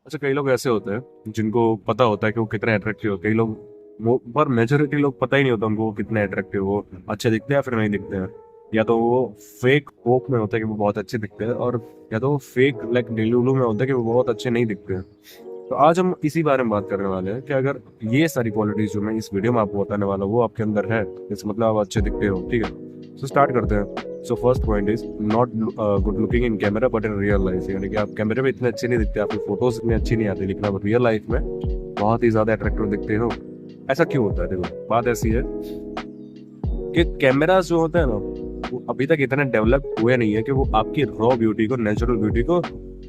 अच्छा, कई लोग ऐसे होते हैं जिनको पता होता है कि वो कितने अट्रैक्टिव हो। कई लोग वो, पर मेजोरिटी लोग पता ही नहीं होता उनको वो कितने अट्रैक्टिव, वो अच्छे दिखते हैं या फिर नहीं दिखते हैं। या तो वो फेक होप में होता है कि वो बहुत अच्छे दिखते हैं, और या तो वो फेक लाइक डिलूलू में होता है कि वो बहुत अच्छे नहीं दिखते हैं। तो आज हम इसी बारे में बात करने वाले हैं कि अगर ये सारी क्वालिटीज जो मैं इस वीडियो में आपको बताने वाला हूँ वो आपके अंदर है, इसका मतलब आप अच्छे दिखते हो। ठीक है, सो स्टार्ट करते हैं। So first point is not good looking in camera but in real life. यानी कि आप कैमरे में इतने अच्छे नहीं दिखते, आपकी फोटोज इतनी अच्छी नहीं आती, लेकिन आप रियल लाइफ में बहुत ही ज्यादा अट्रैक्टिव दिखते हो। ऐसा क्यों होता है? देखो, बात ऐसी है कि कैमरास जो होते हैं ना, वो अभी तक इतने डेवलप हुए नहीं है कि वो आपकी रॉ ब्यूटी को, नेचुरल ब्यूटी को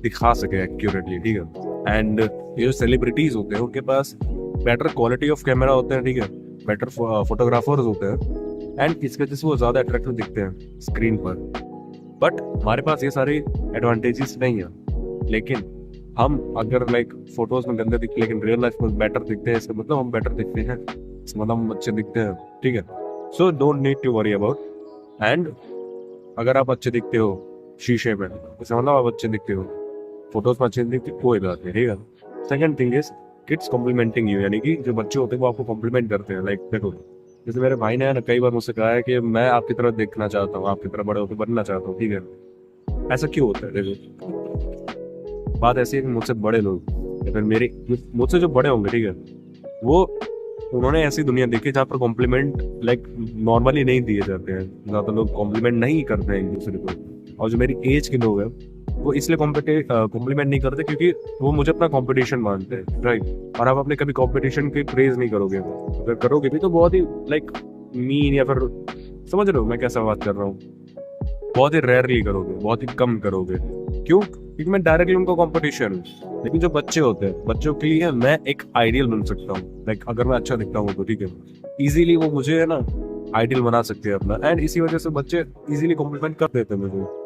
दिखा सके एक्यूरेटली। ठीक है, एंड ये जो सेलिब्रिटीज होते हैं उनके पास बेटर क्वालिटी ऑफ कैमरा होते हैं। ठीक है, बेटर फोटोग्राफर्स होते हैं, एंड इसकी वजह से वो ज्यादा अट्रैक्टिव दिखते हैं स्क्रीन पर। बट हमारे पास ये सारी एडवांटेजेस नहीं है, लेकिन हम अगर लाइक फोटोज में गंदे दिखते लेकिन रियल लाइफ में बेटर दिखते हैं, इसका मतलब हम बेटर दिखते हैं, इसका मतलब हम अच्छे दिखते हैं। ठीक है, so don't need to worry about. And अगर आप अच्छे दिखते हो शीशे में, इसका मतलब आप अच्छे दिखते हो, फोटोज में अच्छे दिखते हो, कोई बात नहीं। ठीक है, second thing is kids complimenting you. यानी कि जो बच्चे होते हैं वो आपको कॉम्प्लीमेंट करते हैं। लाइक देखो, जैसे मेरे भाई ने ना कई बार मुझसे कहा है कि मैं आपकी तरह देखना चाहता हूँ, आपकी तरह बड़े होकर बनना चाहता हूँ। ठीक है, ऐसा क्यों होता है? देखो, बात ऐसी है कि मुझसे बड़े लोग या फिर मेरे मुझसे जो बड़े होंगे, ठीक है, वो उन्होंने ऐसी दुनिया देखी जहाँ पर कॉम्प्लीमेंट लाइक नॉर्मली नहीं दिए जाते हैं, ज़्यादा लोग कॉम्प्लीमेंट नहीं करते हैं एक दूसरे को। और जो मेरी एज के लोग हैं वो इसलिए कॉम्प्लीमेंट नहीं करते क्योंकि वो मुझे अपना कंपटीशन मानते हैं, राइट। और आप अपने कभी कंपटीशन की प्रेज नहीं करोगे, अगर करोगे भी तो बहुत ही लाइक मीन, या फिर समझ रहे हो मैं कैसा बात कर रहा हूँ, बहुत ही रेयरली करोगे, बहुत ही कम करोगे। क्यों? क्योंकि मैं डायरेक्टली उनको कंपटीशन हूँ। लेकिन जो बच्चे होते हैं, बच्चों के लिए मैं एक आइडियल बन सकता हूँ। लाइक अगर मैं अच्छा दिखता हूँ तो ठीक है, इजीली वो मुझे है ना आइडियल बना सकते हैं अपना, एंड इसी वजह से बच्चे इजीली कॉम्प्लीमेंट कर देते हैं मुझे।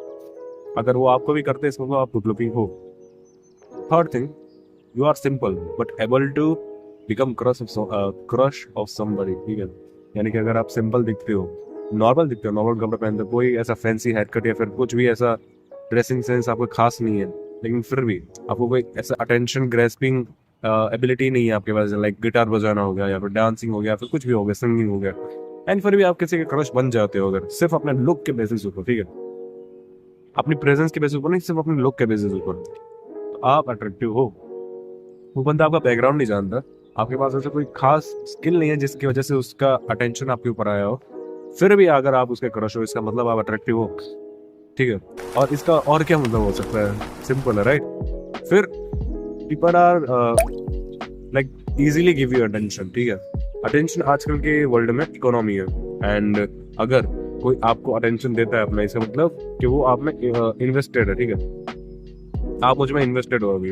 अगर वो आपको भी करते हैं इसमें आप गुड लुकिंग हो। Third thing, you are simple but able to become crush of somebody. ठीक है, यानी कि अगर आप सिंपल दिखते हो, नॉर्मल दिखते हो, नॉर्मल कपड़े पहनते हो, कोई ऐसा फैंसी हेयर कट या फिर कुछ भी ऐसा ड्रेसिंग सेंस आपको खास नहीं है, लेकिन फिर भी आपको कोई ऐसा अटेंशन ग्रेस्पिंग एबिलिटी नहीं है आपके पास, लाइक गिटार बजाना हो गया या फिर डांसिंग हो गया, फिर कुछ भी हो गया, सिंगिंग हो गया, एंड फिर भी आप किसी के क्रश बन जाते हो अगर सिर्फ अपने लुक के बेसिस ऊपर। ठीक है, अपनी प्रेजेंस के बेसिस ऊपर नहीं, सिर्फ अपने लुक के बेसिस ऊपर, तो आप अट्रैक्टिव हो। वो बंदा आपका बैकग्राउंड नहीं जानता, आपके पास ऐसा कोई खास स्किल नहीं है जिसकी वजह से उसका अटेंशन आपके ऊपर आया हो, फिर भी अगर आप उसके क्रश हो, इसका मतलब आप अट्रैक्टिव हो। ठीक है, और इसका और क्या मतलब हो सकता है? सिंपल है, राइट। फिर people are like easily give you attention. ठीक है, अटेंशन आजकल के वर्ल्ड में इकोनॉमी है, एंड अगर कोई आपको अटेंशन देता है अपना, इसका मतलब कि वो आप में इन्वेस्टेड है। ठीक है, आप मुझ में इन्वेस्टेड हो अभी।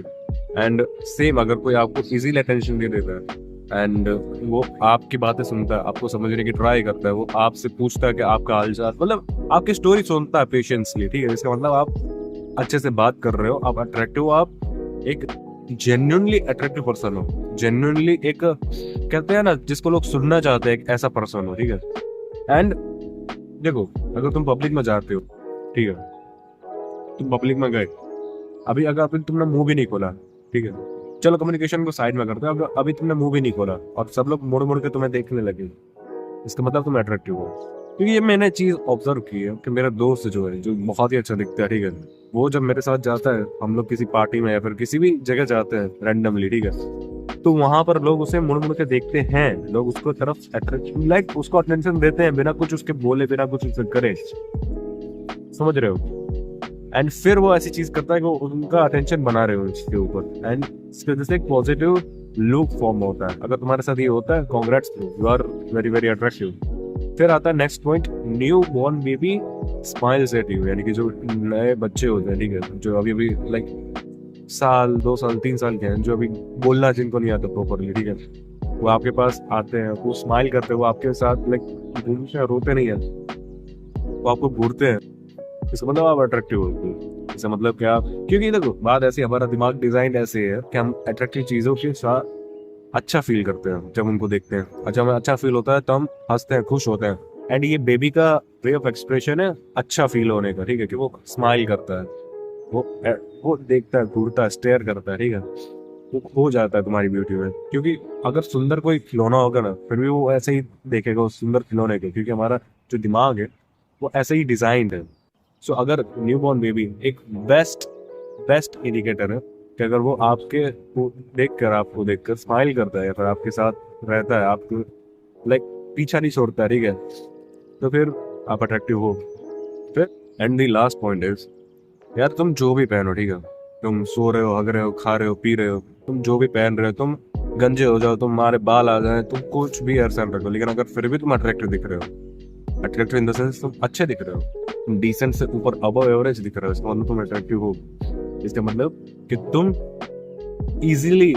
एंड सेम अगर कोई आपको इजीली अटेंशन दे देता है एंड वो आपकी बातें सुनता है, आपको समझने की ट्राई करता है, वो आपसे पूछता है कि आपका हालचाल, मतलब आपकी स्टोरी सुनता है पेशेंसली। ठीक है, इसका मतलब आप अच्छे से बात कर रहे हो, आप अट्रैक्टिव हो, आप एक जेन्युइनली अट्रैक्टिव पर्सन हो, जेन्युइनली एक कहते हैं ना जिसको लोग सुनना चाहते हैं, एक ऐसा पर्सन हो। ठीक है, एंड देखो, अगर तुम पब्लिक में जाते हो, ठीक है, तुम पब्लिक में गए, अभी अगर अभी तुमने मुंह भी नहीं खोला, ठीक है, चलो कम्युनिकेशन को साइड में करते हैं, अभी तुमने मुंह भी नहीं खोला और सब लोग मुड़ मुड़ के तुम्हें देखने लगे, इसका मतलब तुम अट्रैक्टिव हो। क्योंकि ये मैंने चीज ऑब्जर्व की है कि मेरा दोस्त जो है, जो बहुत ही अच्छा दिखता है, ठीक है, वो जब मेरे साथ जाता है, हम लोग किसी पार्टी में या फिर किसी भी जगह जाते हैं रैंडमली, ठीक है, तो वहां पर लोग उसे मुड़ मुड़ के देखते हैं, लोग उसको तरफ अट्रैक्ट लाइक उसको अटेंशन देते हैं बिना कुछ उसके बोले, बिना कुछ उससे करे। समझ रहे हो? एंड फिर वो ऐसी चीज करता है कि वो उनका अटेंशन बना रहे हो इसके ऊपर, एंड इसकी वजह से एक पॉजिटिव लुक फॉर्म होता है। अगर तुम्हारे साथ ये होता है, congrats, you are very very attractive. फिर आता है next point, new born baby smiles at you. यानी कि जो नए बच्चे होते हैं, ठीक है, जो अभी अभी लाइक साल 2 साल 3 साल के हैं, जो अभी बोलना जिनको नहीं आता प्रॉपरली, ठीक है, वो आपके पास आते हैं, वो स्माइल करते हैं, वो आपके साथ लाइक घूमते हैं, रोते नहीं है, वो आपको घूरते हैं, इसका मतलब आप अट्रैक्टिव होते हैं। इसका मतलब क्या? क्योंकि देखो, बात ऐसी, हमारा दिमाग डिजाइन ऐसे है कि हम अट्रैक्टिव चीजों के साथ अच्छा फील करते हैं जब उनको देखते हैं, अच्छा हमें अच्छा फील होता है तो हम हंसते हैं, खुश होते हैं। एंड ये बेबी का वे ऑफ एक्सप्रेशन है अच्छा फील होने का। ठीक है, कि वो स्माइल करता है, वो वो देखता है, घूरता है, स्टेयर करता है। ठीक है, वो खो जाता है तुम्हारी ब्यूटी में। क्योंकि अगर सुंदर कोई खिलौना होगा ना, फिर भी वो ऐसे ही देखेगा उस सुंदर खिलौने को, क्योंकि हमारा जो दिमाग है वो ऐसे ही डिजाइंड है। सो अगर न्यूबॉर्न बेबी एक बेस्ट बेस्ट इंडिकेटर है कि अगर वो आपके को देखकर, आपको देखकर स्माइल करता है या फिर आपके साथ रहता है, आपको लाइक पीछा नहीं छोड़ता है, ठीक है, तो फिर आप अट्रैक्टिव हो। फिर and the last point is, यार तुम जो भी पहनो, ठीक है, तुम सो रहे हो, हग रहे हो, खा रहे हो, पी रहे हो, तुम जो भी पहन रहे हो, तुम गंजे हो जाओ, तुम्हारे बाल आ जाए, तुम कुछ भी हेयर स्टाइल रखो, लेकिन अगर फिर भी तुम अट्रैक्टिव दिख रहे हो, अट्रैक्टिव इन द सेंस तुम अच्छे दिख रहे हो, तुम डिसेंट से ऊपर अबव एवरेज दिख रहे हो, इसका मतलब तुम अट्रैक्टिव हो। इसका मतलब कि तुम इजीली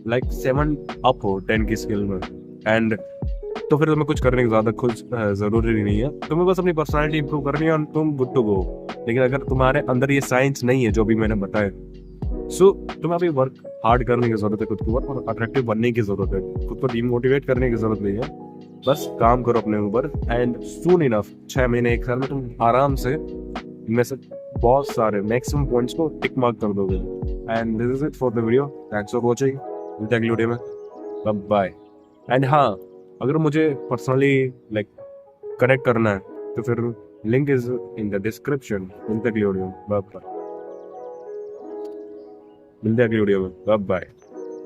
लाइक 7 अप हो 10 की स्किल में। एंड तो फिर तुम्हें कुछ करने की ज्यादा कुछ जरूरी नहीं है, तुम्हें बस अपनी पर्सनालिटी इंप्रूव करनी है और तुम गुड टू गो। लेकिन अगर तुम्हारे अंदर ये साइंस नहीं है जो भी मैंने बताया, सो तुम्हें अभी वर्क हार्ड करने की जरूरत है खुद के ऊपर, और अट्रैक्टिव बनने की जरूरत है, खुद को डिमोटिवेट करने की जरूरत नहीं है। बस काम करो अपने ऊपर, एंड सून इनफ 6 महीने 1 साल में तुम आराम से इनमें से बहुत सारे मैक्सिमम पॉइंट्स को टिक मार्क कर दोगे। And this is it for the video, thanks for watching, मिलते हैं अगली वीडियो में, बाय। एंड हाँ, अगर मुझे पर्सनली लाइक कनेक्ट करना है तो फिर link is in the description. मिलते हैं अगली वीडियो में, बाय बाय।